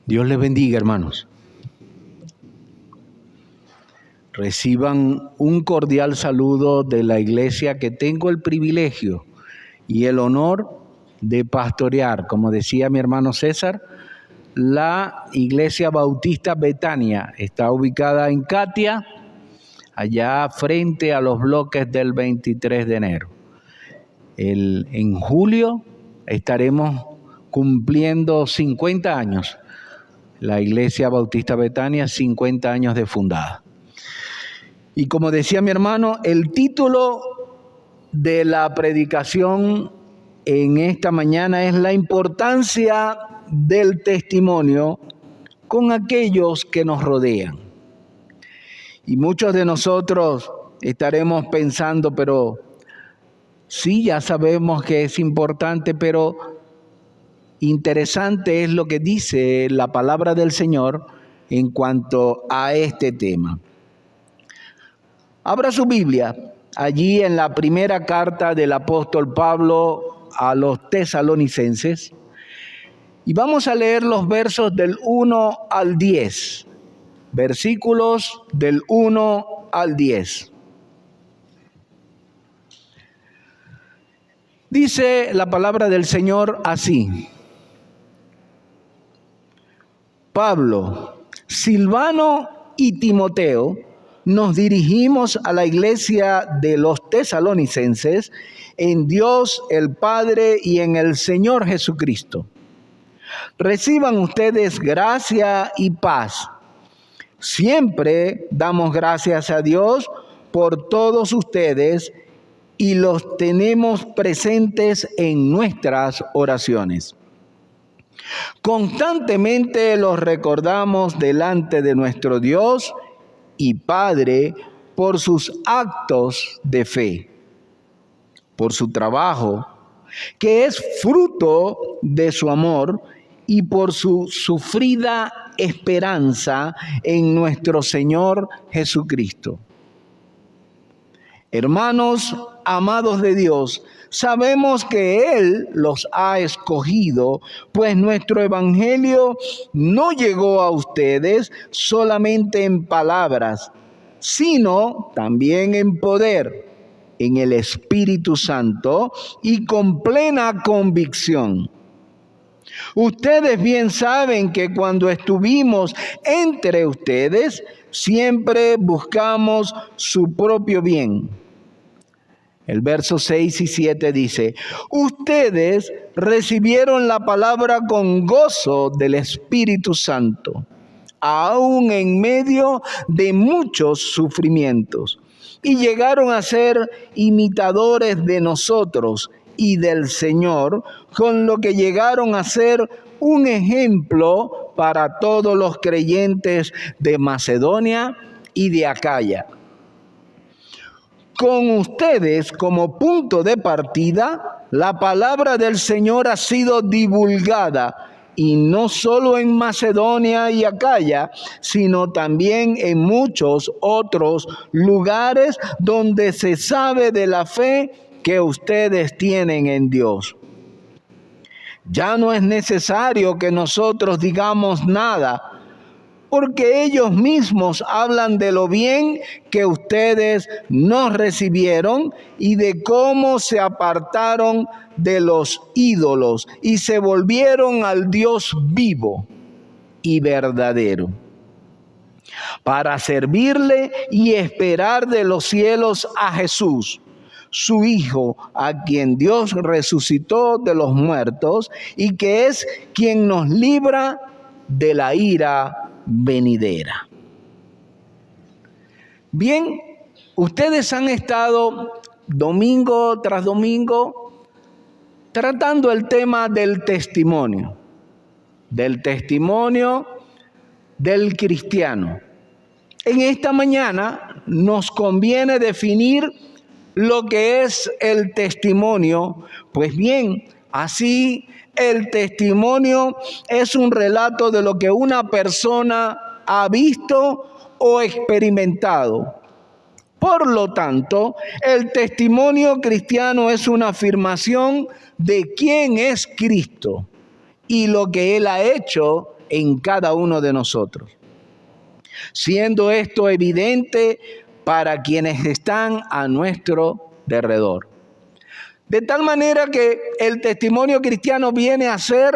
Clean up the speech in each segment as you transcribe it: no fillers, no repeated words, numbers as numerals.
Dios les bendiga, hermanos. Reciban un cordial saludo de la iglesia que tengo el privilegio y el honor de pastorear. Como decía mi hermano César, la Iglesia Bautista Betania está ubicada en Catia, allá frente a los bloques del 23 de enero. En julio estaremos cumpliendo 50 años. La Iglesia Bautista Betania, 50 años de fundada. Y como decía mi hermano, el título de la predicación en esta mañana es la importancia del testimonio con aquellos que nos rodean. Y muchos de nosotros estaremos pensando, pero sí, ya sabemos que es importante, pero interesante es lo que dice la palabra del Señor en cuanto a este tema. Abra su Biblia, allí en la primera carta del apóstol Pablo a los tesalonicenses, y vamos a leer los versos del 1 al 10, versículos del 1 al 10. Dice la palabra del Señor así: Pablo, Silvano y Timoteo, nos dirigimos a la iglesia de los tesalonicenses en Dios el Padre y en el Señor Jesucristo. Reciban ustedes gracia y paz. Siempre damos gracias a Dios por todos ustedes y los tenemos presentes en nuestras oraciones. Constantemente los recordamos delante de nuestro Dios y Padre por sus actos de fe, por su trabajo, que es fruto de su amor, y por su sufrida esperanza en nuestro Señor Jesucristo. Hermanos amados de Dios, sabemos que Él los ha escogido, pues nuestro evangelio no llegó a ustedes solamente en palabras, sino también en poder, en el Espíritu Santo y con plena convicción. Ustedes bien saben que cuando estuvimos entre ustedes, siempre buscamos su propio bien. El verso 6 y 7 dice: ustedes recibieron la palabra con gozo del Espíritu Santo, aún en medio de muchos sufrimientos, y llegaron a ser imitadores de nosotros y del Señor, con lo que llegaron a ser un ejemplo para todos los creyentes de Macedonia y de Acaya. Con ustedes como punto de partida, la palabra del Señor ha sido divulgada, y no solo en Macedonia y Acaya, sino también en muchos otros lugares donde se sabe de la fe que ustedes tienen en Dios. Ya no es necesario que nosotros digamos nada, porque ellos mismos hablan de lo bien que ustedes nos recibieron y de cómo se apartaron de los ídolos y se volvieron al Dios vivo y verdadero, para servirle y esperar de los cielos a Jesús, su Hijo, a quien Dios resucitó de los muertos y que es quien nos libra de la ira venidera. Bien, ustedes han estado domingo tras domingo tratando el tema del testimonio del cristiano. En esta mañana nos conviene definir lo que es el testimonio. Pues bien, así el testimonio es un relato de lo que una persona ha visto o experimentado. Por lo tanto, el testimonio cristiano es una afirmación de quién es Cristo y lo que Él ha hecho en cada uno de nosotros, siendo esto evidente para quienes están a nuestro derredor. De tal manera que el testimonio cristiano viene a ser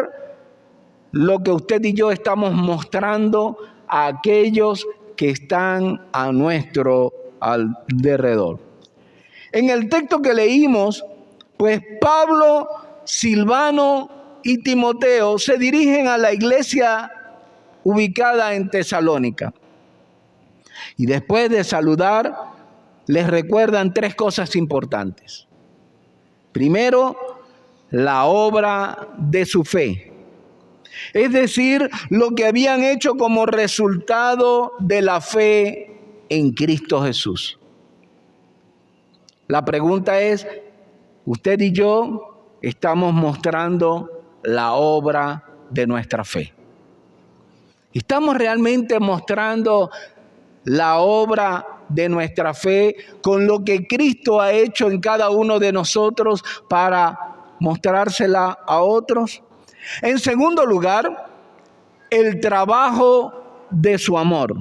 lo que usted y yo estamos mostrando a aquellos que están a nuestro alrededor. En el texto que leímos, pues Pablo, Silvano y Timoteo se dirigen a la iglesia ubicada en Tesalónica. Y después de saludar, les recuerdan tres cosas importantes. Primero, la obra de su fe. Es decir, lo que habían hecho como resultado de la fe en Cristo Jesús. La pregunta es, ¿usted y yo estamos mostrando la obra de nuestra fe? ¿Estamos realmente mostrando la obra de nuestra fe con lo que Cristo ha hecho en cada uno de nosotros para mostrársela a otros? En segundo lugar, el trabajo de su amor.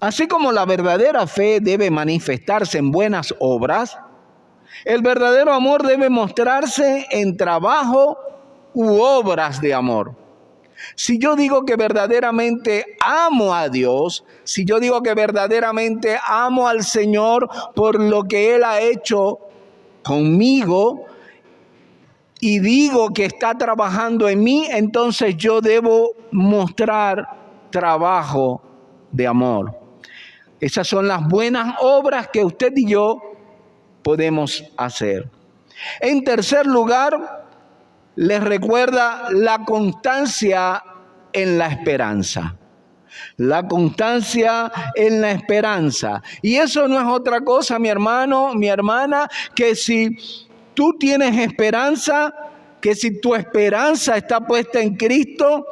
Así como la verdadera fe debe manifestarse en buenas obras, el verdadero amor debe mostrarse en trabajo u obras de amor. Si yo digo que verdaderamente amo a Dios, si yo digo que verdaderamente amo al Señor por lo que Él ha hecho conmigo, y digo que está trabajando en mí, entonces yo debo mostrar trabajo de amor. Esas son las buenas obras que usted y yo podemos hacer. En tercer lugar, les recuerda la constancia en la esperanza. La constancia en la esperanza. Y eso no es otra cosa, mi hermano, mi hermana, que si tú tienes esperanza, que si tu esperanza está puesta en Cristo,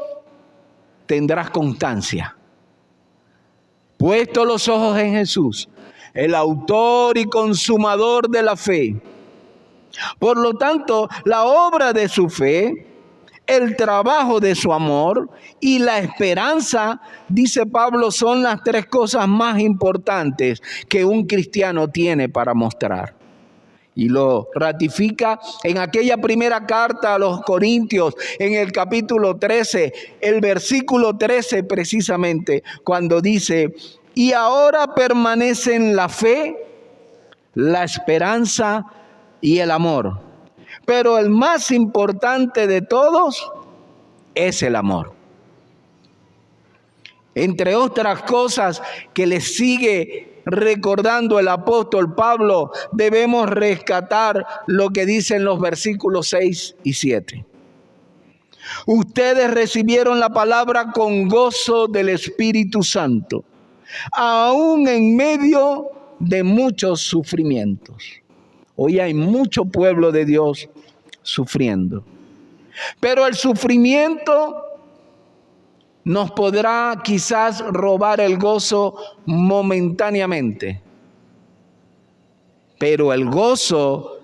tendrás constancia. Puesto los ojos en Jesús, el autor y consumador de la fe. Por lo tanto, la obra de su fe, el trabajo de su amor y la esperanza, dice Pablo, son las tres cosas más importantes que un cristiano tiene para mostrar. Y lo ratifica en aquella primera carta a los Corintios, en el capítulo 13, el versículo 13 precisamente, cuando dice, y ahora permanecen la fe, la esperanza y el amor. Pero el más importante de todos es el amor. Entre otras cosas que le sigue recordando el apóstol Pablo, debemos rescatar lo que dicen los versículos 6 y 7. Ustedes recibieron la palabra con gozo del Espíritu Santo, aún en medio de muchos sufrimientos. Hoy hay mucho pueblo de Dios sufriendo. Pero el sufrimiento nos podrá quizás robar el gozo momentáneamente. Pero el gozo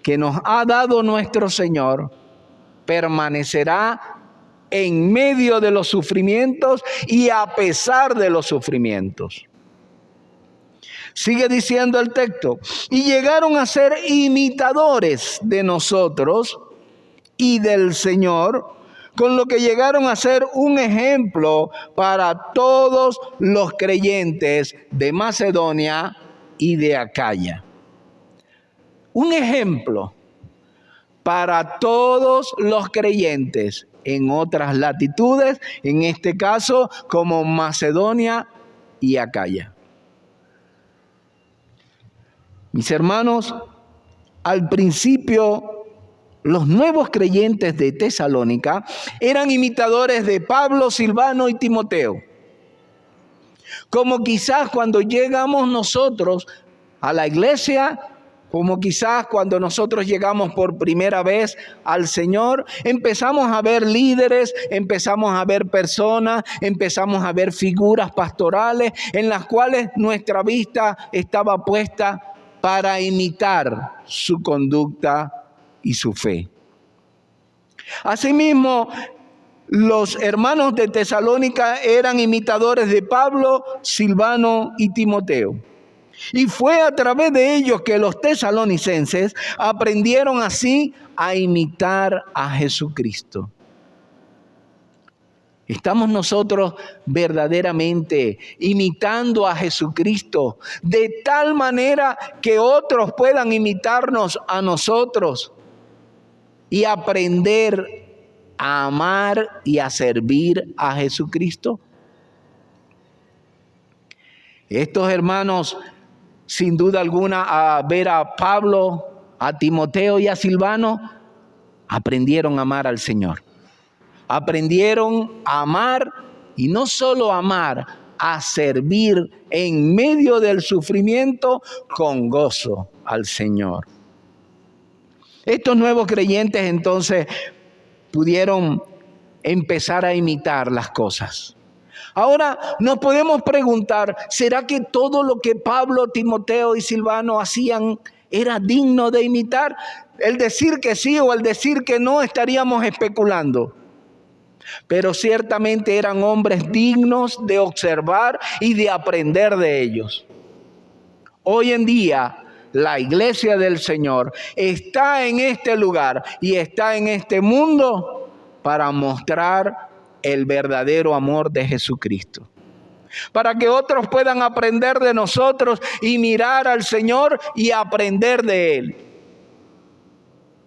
que nos ha dado nuestro Señor permanecerá en medio de los sufrimientos y a pesar de los sufrimientos. Sigue diciendo el texto, y llegaron a ser imitadores de nosotros y del Señor, con lo que llegaron a ser un ejemplo para todos los creyentes de Macedonia y de Acaya. Un ejemplo para todos los creyentes en otras latitudes, en este caso como Macedonia y Acaya. Mis hermanos, al principio los nuevos creyentes de Tesalónica eran imitadores de Pablo, Silvano y Timoteo. Como quizás cuando llegamos nosotros a la iglesia, como quizás cuando nosotros llegamos por primera vez al Señor, empezamos a ver líderes, empezamos a ver personas, empezamos a ver figuras pastorales en las cuales nuestra vista estaba puesta para imitar su conducta y su fe. Asimismo, los hermanos de Tesalónica eran imitadores de Pablo, Silvano y Timoteo. Y fue a través de ellos que los tesalonicenses aprendieron así a imitar a Jesucristo. ¿Estamos nosotros verdaderamente imitando a Jesucristo de tal manera que otros puedan imitarnos a nosotros y aprender a amar y a servir a Jesucristo? Estos hermanos, sin duda alguna, a ver a Pablo, a Timoteo y a Silvano, aprendieron a amar al Señor. Aprendieron a amar, y no solo a amar, a servir en medio del sufrimiento con gozo al Señor. Estos nuevos creyentes entonces pudieron empezar a imitar las cosas. Ahora nos podemos preguntar, ¿será que todo lo que Pablo, Timoteo y Silvano hacían era digno de imitar? El decir que sí o el decir que no estaríamos especulando. Pero ciertamente eran hombres dignos de observar y de aprender de ellos. Hoy en día, la iglesia del Señor está en este lugar y está en este mundo para mostrar el verdadero amor de Jesucristo. Para que otros puedan aprender de nosotros y mirar al Señor y aprender de Él.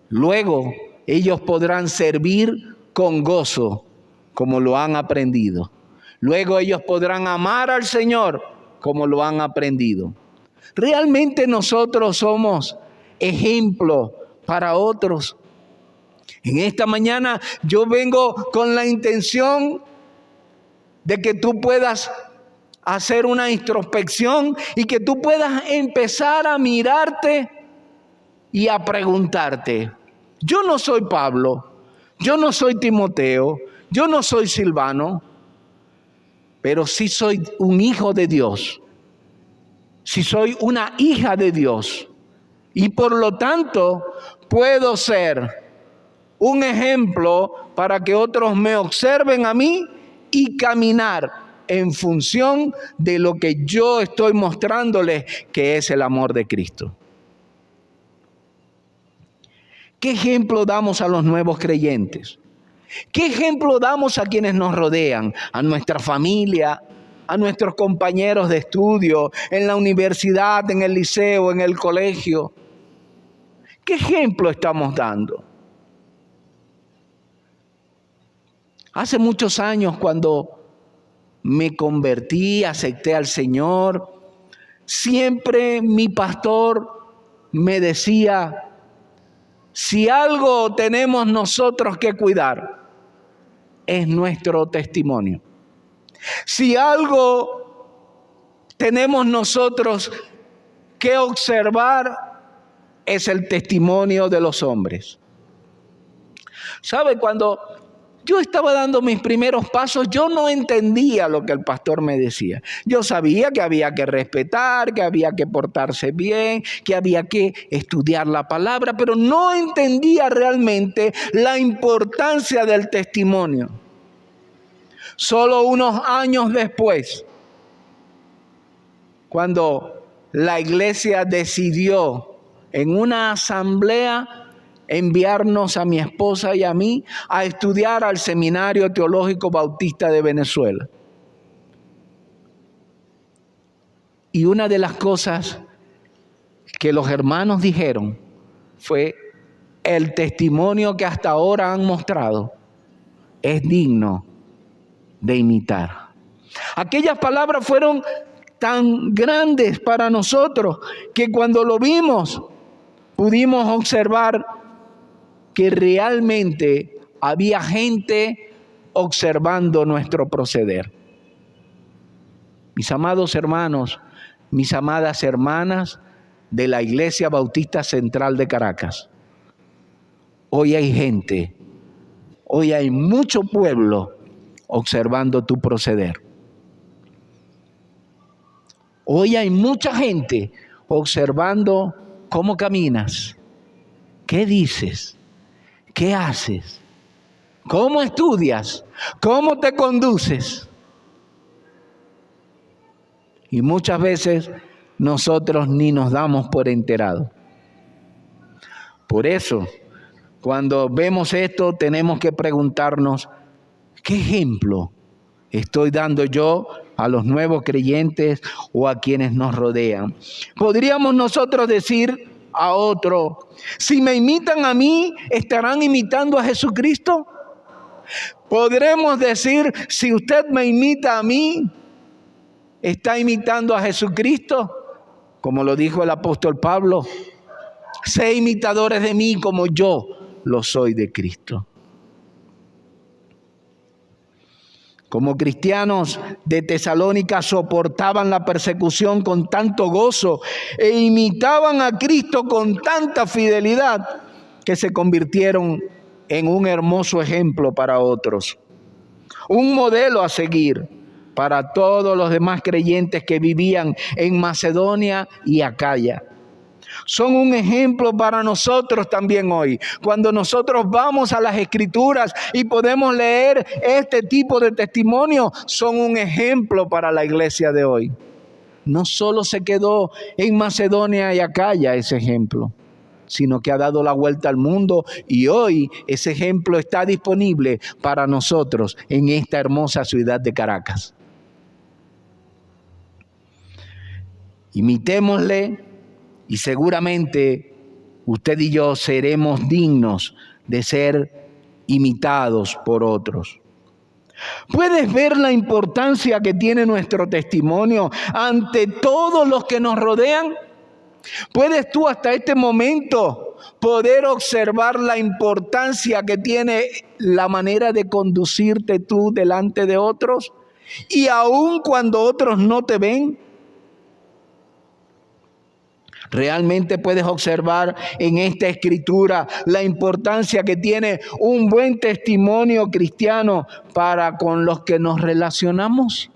Luego, ellos podrán servir con gozo, como lo han aprendido. Luego ellos podrán amar al Señor como lo han aprendido. Realmente nosotros somos ejemplo para otros. En esta mañana yo vengo con la intención de que tú puedas hacer una introspección y que tú puedas empezar a mirarte y a preguntarte: yo no soy Pablo, yo no soy Timoteo, yo no soy Silvano, pero sí soy un hijo de Dios. Sí soy una hija de Dios. Y por lo tanto, puedo ser un ejemplo para que otros me observen a mí y caminar en función de lo que yo estoy mostrándoles, que es el amor de Cristo. ¿Qué ejemplo damos a los nuevos creyentes? ¿Qué ejemplo damos a quienes nos rodean? A nuestra familia, a nuestros compañeros de estudio, en la universidad, en el liceo, en el colegio. ¿Qué ejemplo estamos dando? Hace muchos años, cuando me convertí, acepté al Señor, siempre mi pastor me decía: si algo tenemos nosotros que cuidar, es nuestro testimonio. Si algo tenemos nosotros que observar, es el testimonio de los hombres. ¿Sabe? Cuando yo estaba dando mis primeros pasos, yo no entendía lo que el pastor me decía. Yo sabía que había que respetar, que había que portarse bien, que había que estudiar la palabra, pero no entendía realmente la importancia del testimonio. Solo unos años después, cuando la iglesia decidió en una asamblea enviarnos a mi esposa y a mí a estudiar al Seminario Teológico Bautista de Venezuela. Y una de las cosas que los hermanos dijeron fue: el testimonio que hasta ahora han mostrado es digno de imitar. Aquellas palabras fueron tan grandes para nosotros que cuando lo vimos pudimos observar que realmente había gente observando nuestro proceder. Mis amados hermanos, mis amadas hermanas de la Iglesia Bautista Central de Caracas, hoy hay gente, hoy hay mucho pueblo observando tu proceder. Hoy hay mucha gente observando cómo caminas, qué dices, qué haces. ¿Cómo estudias? ¿Cómo te conduces? Y muchas veces nosotros ni nos damos por enterados. Por eso, cuando vemos esto, tenemos que preguntarnos, ¿qué ejemplo estoy dando yo a los nuevos creyentes o a quienes nos rodean? Podríamos nosotros decir a otro, si me imitan a mí, ¿estarán imitando a Jesucristo? Podremos decir, si usted me imita a mí, ¿está imitando a Jesucristo? Como lo dijo el apóstol Pablo, sé imitadores de mí como yo lo soy de Cristo. Como cristianos de Tesalónica soportaban la persecución con tanto gozo e imitaban a Cristo con tanta fidelidad que se convirtieron en un hermoso ejemplo para otros, un modelo a seguir para todos los demás creyentes que vivían en Macedonia y Acaya. Son un ejemplo para nosotros también hoy. Cuando nosotros vamos a las Escrituras y podemos leer este tipo de testimonio, son un ejemplo para la iglesia de hoy. No solo se quedó en Macedonia y Acaya ese ejemplo, sino que ha dado la vuelta al mundo y hoy ese ejemplo está disponible para nosotros en esta hermosa ciudad de Caracas. Imitémosle y seguramente usted y yo seremos dignos de ser imitados por otros. ¿Puedes ver la importancia que tiene nuestro testimonio ante todos los que nos rodean? ¿Puedes tú hasta este momento poder observar la importancia que tiene la manera de conducirte tú delante de otros? Y aun cuando otros no te ven, realmente puedes observar en esta escritura la importancia que tiene un buen testimonio cristiano para con los que nos relacionamos.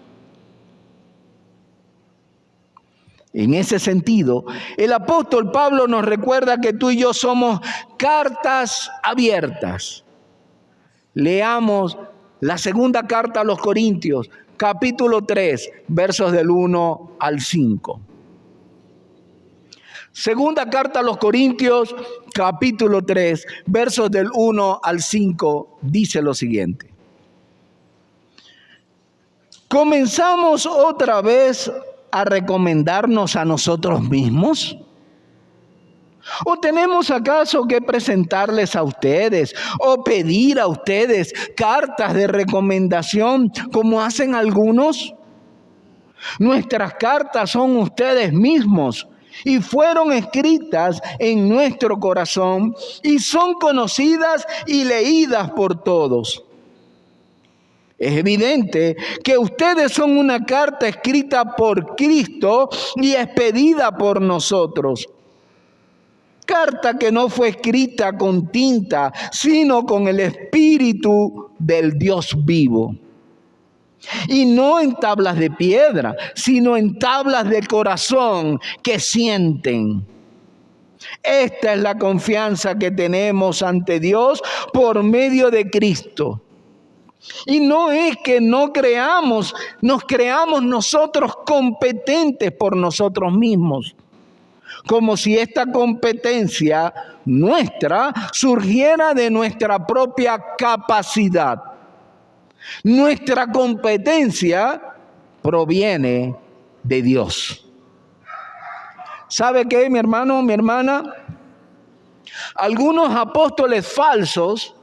En ese sentido, el apóstol Pablo nos recuerda que tú y yo somos cartas abiertas. Leamos la segunda carta a los Corintios, capítulo 3, versos del 1 al 5. Segunda carta a los Corintios, capítulo 3, versos del 1 al 5, dice lo siguiente. ¿Comenzamos otra vez a recomendarnos a nosotros mismos? ¿O tenemos acaso que presentarles a ustedes o pedir a ustedes cartas de recomendación como hacen algunos? Nuestras cartas son ustedes mismos y fueron escritas en nuestro corazón y son conocidas y leídas por todos. Es evidente que ustedes son una carta escrita por Cristo y expedida por nosotros. Carta que no fue escrita con tinta, sino con el Espíritu del Dios vivo. Y no en tablas de piedra, sino en tablas de corazón que sienten. Esta es la confianza que tenemos ante Dios por medio de Cristo. Y no es que nos creamos nosotros competentes por nosotros mismos, como si esta competencia nuestra surgiera de nuestra propia capacidad. Nuestra competencia proviene de Dios. ¿Sabe qué, mi hermano, mi hermana? Algunos apóstoles falsos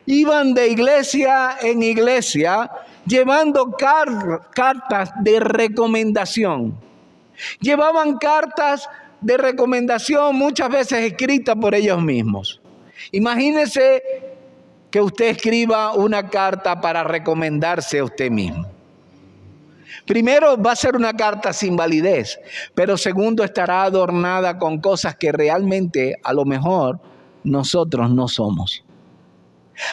iban de iglesia en iglesia llevando cartas de recomendación. Llevaban cartas de recomendación muchas veces escritas por ellos mismos. Imagínese que usted escriba una carta para recomendarse a usted mismo. Primero, va a ser una carta sin validez, pero segundo, estará adornada con cosas que realmente a lo mejor nosotros no somos.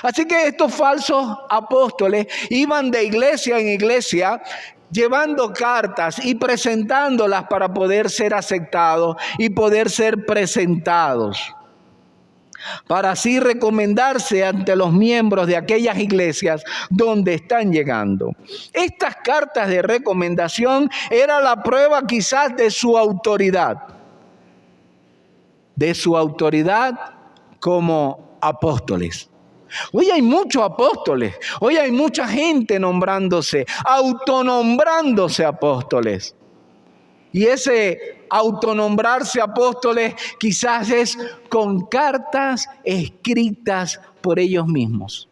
Así que estos falsos apóstoles iban de iglesia en iglesia llevando cartas y presentándolas para poder ser aceptados y poder ser presentados. para así recomendarse ante los miembros de aquellas iglesias donde están llegando. Estas cartas de recomendación era la prueba quizás de su autoridad como apóstoles. Hoy hay muchos apóstoles, hoy hay mucha gente nombrándose, autonombrándose apóstoles. Y ese autonombrarse apóstoles quizás es con cartas escritas por ellos mismos.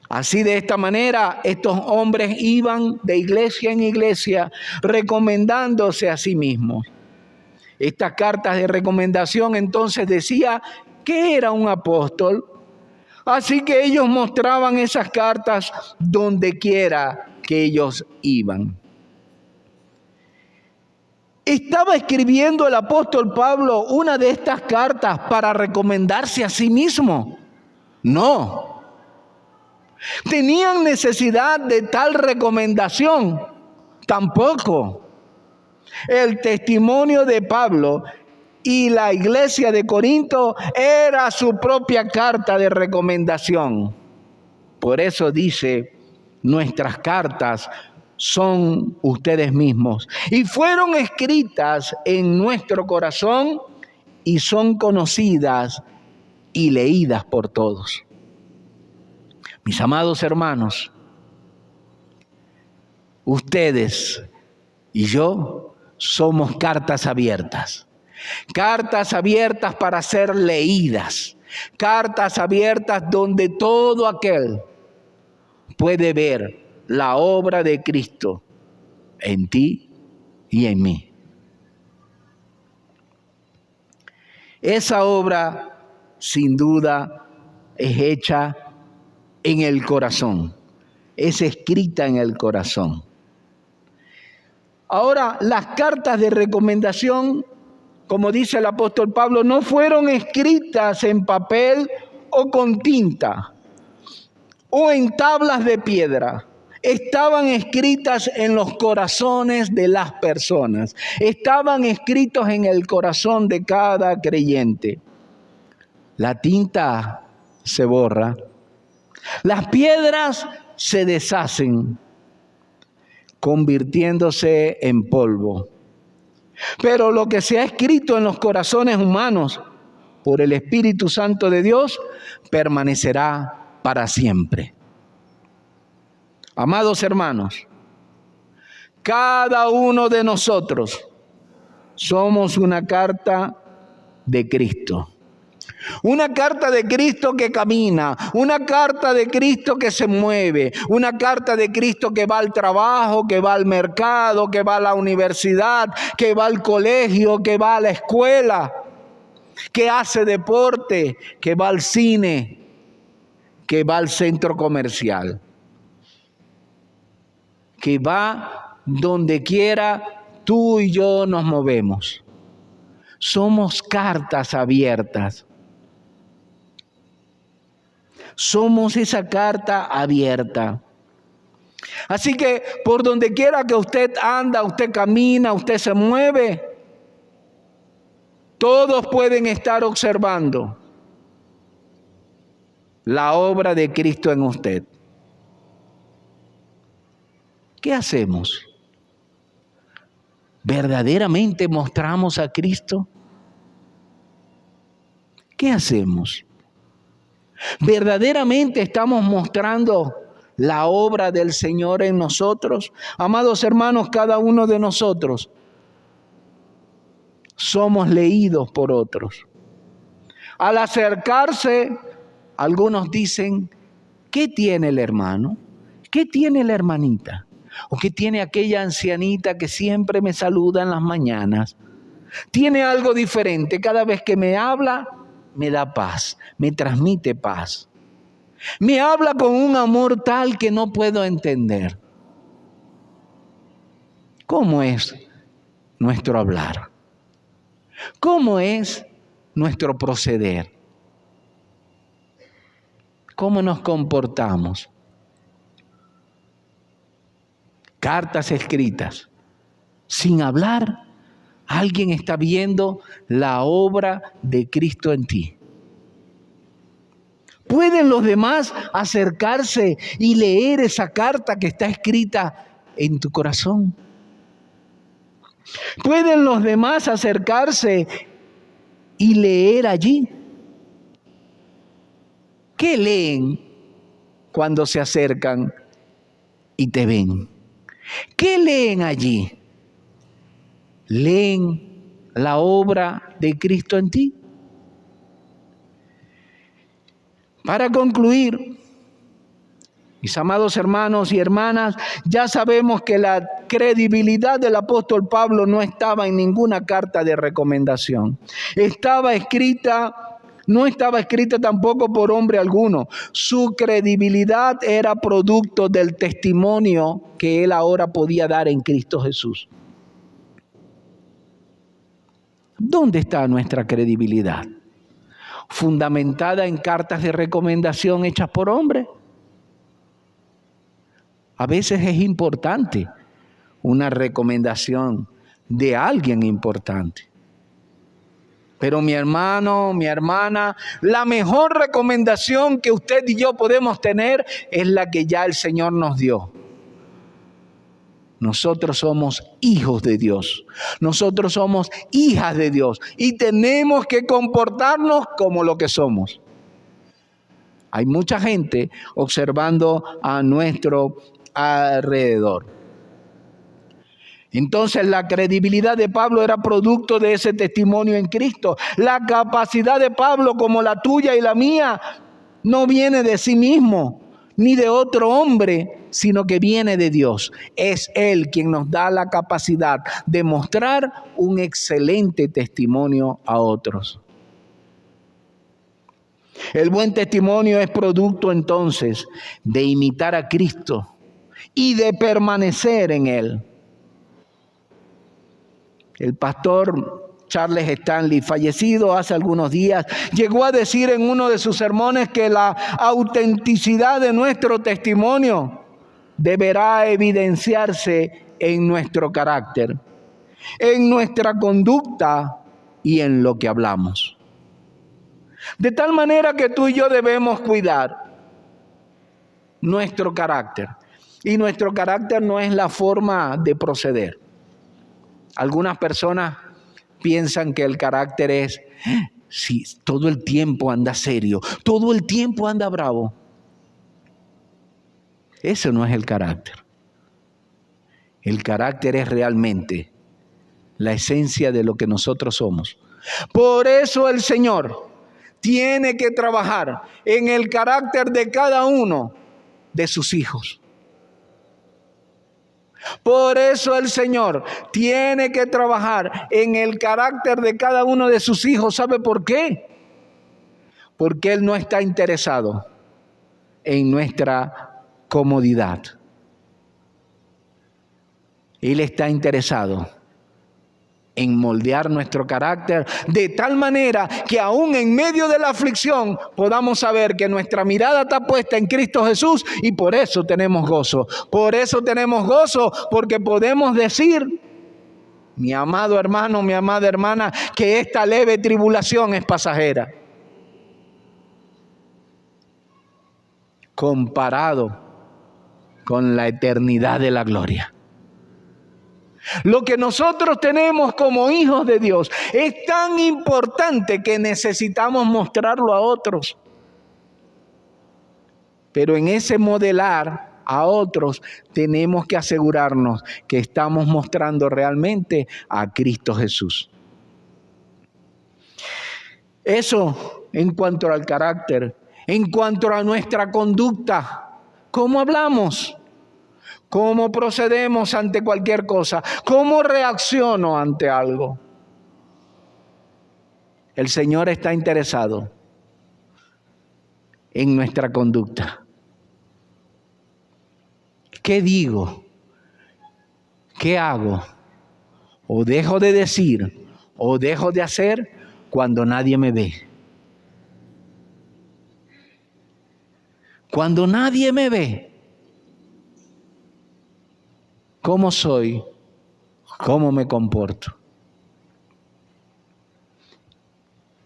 Así, de esta manera, estos hombres iban de iglesia en iglesia recomendándose a sí mismos. Estas cartas de recomendación entonces decía que era un apóstol. Así que ellos mostraban esas cartas donde quiera que ellos iban. ¿Estaba escribiendo el apóstol Pablo una de estas cartas para recomendarse a sí mismo? No. ¿Tenían necesidad de tal recomendación? Tampoco. El testimonio de Pablo y la iglesia de Corinto era su propia carta de recomendación. Por eso dice, nuestras cartas son ustedes mismos y fueron escritas en nuestro corazón y son conocidas y leídas por todos. Mis amados hermanos, ustedes y yo somos cartas abiertas para ser leídas, cartas abiertas donde todo aquel puede ver la obra de Cristo en ti y en mí. Esa obra, sin duda, es hecha en el corazón, es escrita en el corazón. Ahora, las cartas de recomendación, como dice el apóstol Pablo, no fueron escritas en papel o con tinta o en tablas de piedra. Estaban escritas en los corazones de las personas. Estaban escritos en el corazón de cada creyente. La tinta se borra. Las piedras se deshacen, convirtiéndose en polvo. Pero lo que se ha escrito en los corazones humanos por el Espíritu Santo de Dios permanecerá para siempre. Amados hermanos, cada uno de nosotros somos una carta de Cristo. Una carta de Cristo que camina, una carta de Cristo que se mueve, una carta de Cristo que va al trabajo, que va al mercado, que va a la universidad, que va al colegio, que va a la escuela, que hace deporte, que va al cine, que va al centro comercial, que va donde quiera tú y yo nos movemos. Somos cartas abiertas. Somos esa carta abierta. Así que por donde quiera que usted anda, usted camina, usted se mueve, todos pueden estar observando la obra de Cristo en usted. ¿Qué hacemos? ¿Verdaderamente mostramos a Cristo? ¿Qué hacemos? ¿Verdaderamente estamos mostrando la obra del Señor en nosotros? Amados hermanos, cada uno de nosotros somos leídos por otros. Al acercarse, algunos dicen, ¿qué tiene el hermano? ¿Qué tiene la hermanita? ¿O qué tiene aquella ancianita que siempre me saluda en las mañanas? Tiene algo diferente. Cada vez que me habla, me da paz, me transmite paz. Me habla con un amor tal que no puedo entender. ¿Cómo es nuestro hablar? ¿Cómo es nuestro proceder? ¿Cómo nos comportamos? Cartas escritas, sin hablar, Alguien está viendo la obra de Cristo en ti. ¿Pueden los demás acercarse y leer esa carta que está escrita en tu corazón? ¿Pueden los demás acercarse y leer allí? ¿Qué leen cuando se acercan y te ven? ¿Qué leen allí? ¿Leen la obra de Cristo en ti? Para concluir, mis amados hermanos y hermanas, ya sabemos que la credibilidad del apóstol Pablo no estaba en ninguna carta de recomendación. No estaba escrita tampoco por hombre alguno. Su credibilidad era producto del testimonio que él ahora podía dar en Cristo Jesús. ¿Dónde está nuestra credibilidad? ¿Fundamentada en cartas de recomendación hechas por hombres? A veces es importante una recomendación de alguien importante. Pero mi hermano, mi hermana, la mejor recomendación que usted y yo podemos tener es la que ya el Señor nos dio. Nosotros somos hijos de Dios. Nosotros somos hijas de Dios. Y tenemos que comportarnos como lo que somos. Hay mucha gente observando a nuestro alrededor. Entonces la credibilidad de Pablo era producto de ese testimonio en Cristo. La capacidad de Pablo, como la tuya y la mía, no viene de sí mismo ni de otro hombre, sino que viene de Dios. Es Él quien nos da la capacidad de mostrar un excelente testimonio a otros. El buen testimonio es producto entonces de imitar a Cristo y de permanecer en Él. El pastor Charles Stanley, fallecido hace algunos días, llegó a decir en uno de sus sermones que la autenticidad de nuestro testimonio deberá evidenciarse en nuestro carácter, en nuestra conducta y en lo que hablamos. De tal manera que tú y yo debemos cuidar nuestro carácter. Y nuestro carácter no es la forma de proceder. Algunas personas piensan que el carácter es, si todo el tiempo anda serio, todo el tiempo anda bravo. Ese no es el carácter. El carácter es realmente la esencia de lo que nosotros somos. Por eso el Señor tiene que trabajar en el carácter de cada uno de sus hijos. Por eso el Señor tiene que trabajar en el carácter de cada uno de sus hijos. ¿Sabe por qué? Porque Él no está interesado en nuestra comodidad. Él está interesado en moldear nuestro carácter de tal manera que aún en medio de la aflicción podamos saber que nuestra mirada está puesta en Cristo Jesús, y por eso tenemos gozo. Por eso tenemos gozo, porque podemos decir, mi amado hermano, mi amada hermana, que esta leve tribulación es pasajera, comparado con la eternidad de la gloria. Lo que nosotros tenemos como hijos de Dios es tan importante que necesitamos mostrarlo a otros. Pero en ese modelar a otros tenemos que asegurarnos que estamos mostrando realmente a Cristo Jesús. Eso en cuanto al carácter, en cuanto a nuestra conducta. ¿Cómo hablamos? ¿Cómo procedemos ante cualquier cosa? ¿Cómo reacciono ante algo? El Señor está interesado en nuestra conducta. ¿Qué digo? ¿Qué hago? ¿O dejo de decir? ¿O dejo de hacer cuando nadie me ve? Cuando nadie me ve, ¿cómo soy? ¿Cómo me comporto?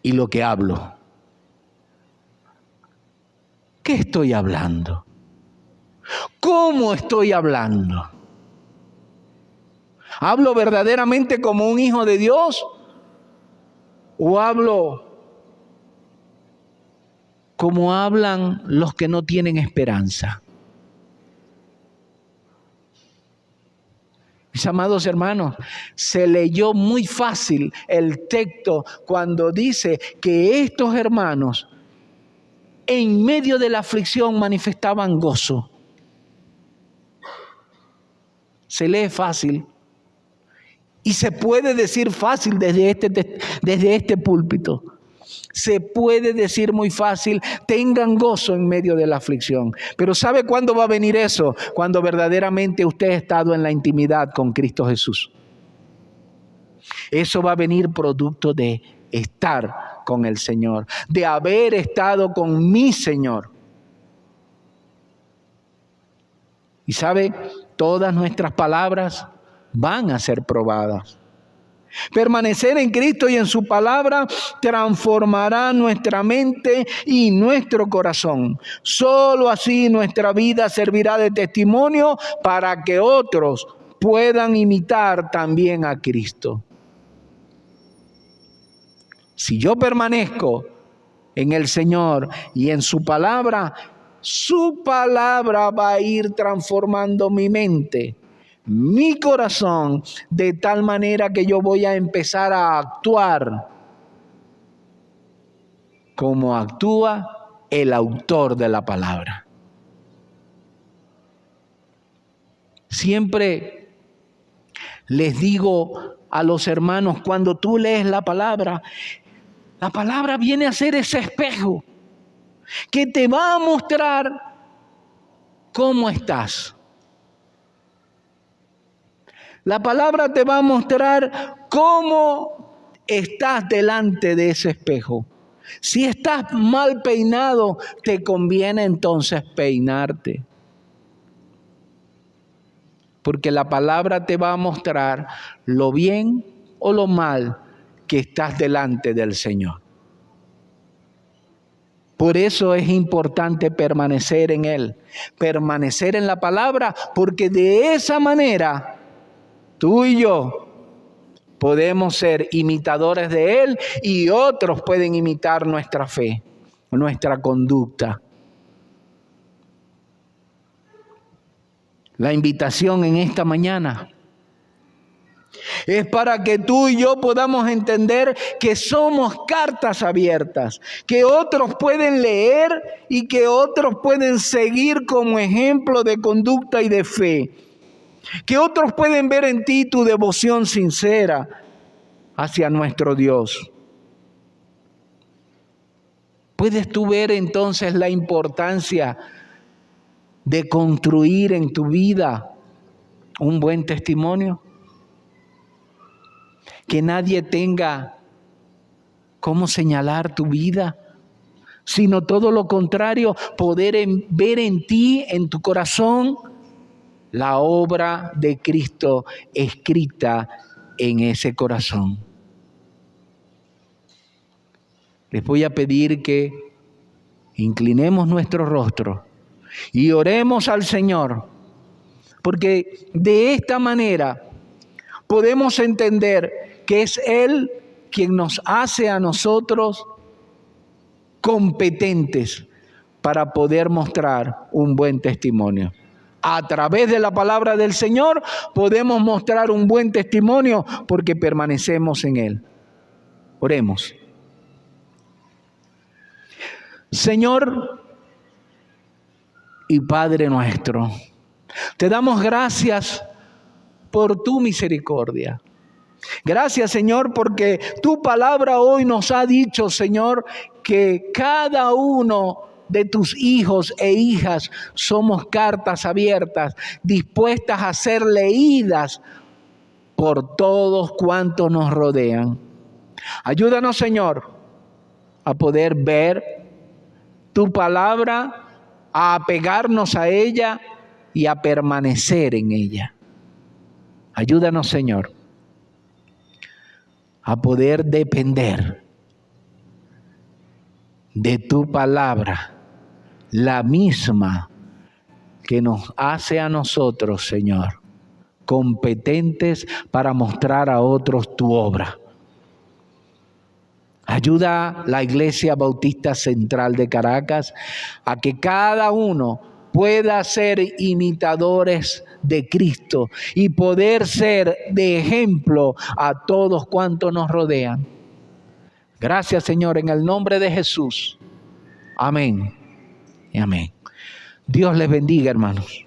y lo que hablo. ¿Qué estoy hablando? ¿Cómo estoy hablando? ¿Hablo verdaderamente como un hijo de Dios? ¿O hablo como hablan los que no tienen esperanza? Mis amados hermanos, se leyó muy fácil el texto cuando dice que estos hermanos en medio de la aflicción manifestaban gozo. Se lee fácil y se puede decir fácil desde este púlpito. Se puede decir muy fácil, tengan gozo en medio de la aflicción. Pero ¿sabe cuándo va a venir eso? Cuando verdaderamente usted ha estado en la intimidad con Cristo Jesús. Eso va a venir producto de estar con el Señor, de haber estado con mi Señor. Y ¿sabe? Todas nuestras palabras van a ser probadas. Permanecer en Cristo y en su palabra transformará nuestra mente y nuestro corazón. Solo así nuestra vida servirá de testimonio para que otros puedan imitar también a Cristo. Si yo permanezco en el Señor y en su palabra va a ir transformando mi mente, mi corazón, de tal manera que yo voy a empezar a actuar como actúa el autor de la palabra. Siempre les digo a los hermanos, cuando tú lees la palabra viene a ser ese espejo que te va a mostrar cómo estás. La palabra te va a mostrar cómo estás delante de ese espejo. Si estás mal peinado, te conviene entonces peinarte. Porque la palabra te va a mostrar lo bien o lo mal que estás delante del Señor. Por eso es importante permanecer en Él, permanecer en la palabra, porque de esa manera tú y yo podemos ser imitadores de Él y otros pueden imitar nuestra fe, nuestra conducta. La invitación en esta mañana es para que tú y yo podamos entender que somos cartas abiertas, que otros pueden leer y que otros pueden seguir como ejemplo de conducta y de fe. Que otros pueden ver en ti tu devoción sincera hacia nuestro Dios. ¿Puedes tú ver entonces la importancia de construir en tu vida un buen testimonio? Que nadie tenga cómo señalar tu vida, sino todo lo contrario, poder ver en ti, en tu corazón, la obra de Cristo escrita en ese corazón. Les voy a pedir que inclinemos nuestro rostro y oremos al Señor, porque de esta manera podemos entender que es Él quien nos hace a nosotros competentes para poder mostrar un buen testimonio. A través de la palabra del Señor podemos mostrar un buen testimonio porque permanecemos en Él. Oremos. Señor y Padre nuestro, te damos gracias por tu misericordia. Gracias, Señor, porque tu palabra hoy nos ha dicho, Señor, que cada uno de tus hijos e hijas somos cartas abiertas, dispuestas a ser leídas por todos cuantos nos rodean. Ayúdanos, Señor, a poder ver tu palabra, a apegarnos a ella y a permanecer en ella. Ayúdanos, Señor, a poder depender de tu palabra, la misma que nos hace a nosotros, Señor, competentes para mostrar a otros tu obra. Ayuda a la Iglesia Bautista Central de Caracas a que cada uno pueda ser imitadores de Cristo y poder ser de ejemplo a todos cuantos nos rodean. Gracias, Señor, en el nombre de Jesús. Amén y amén. Dios les bendiga, hermanos.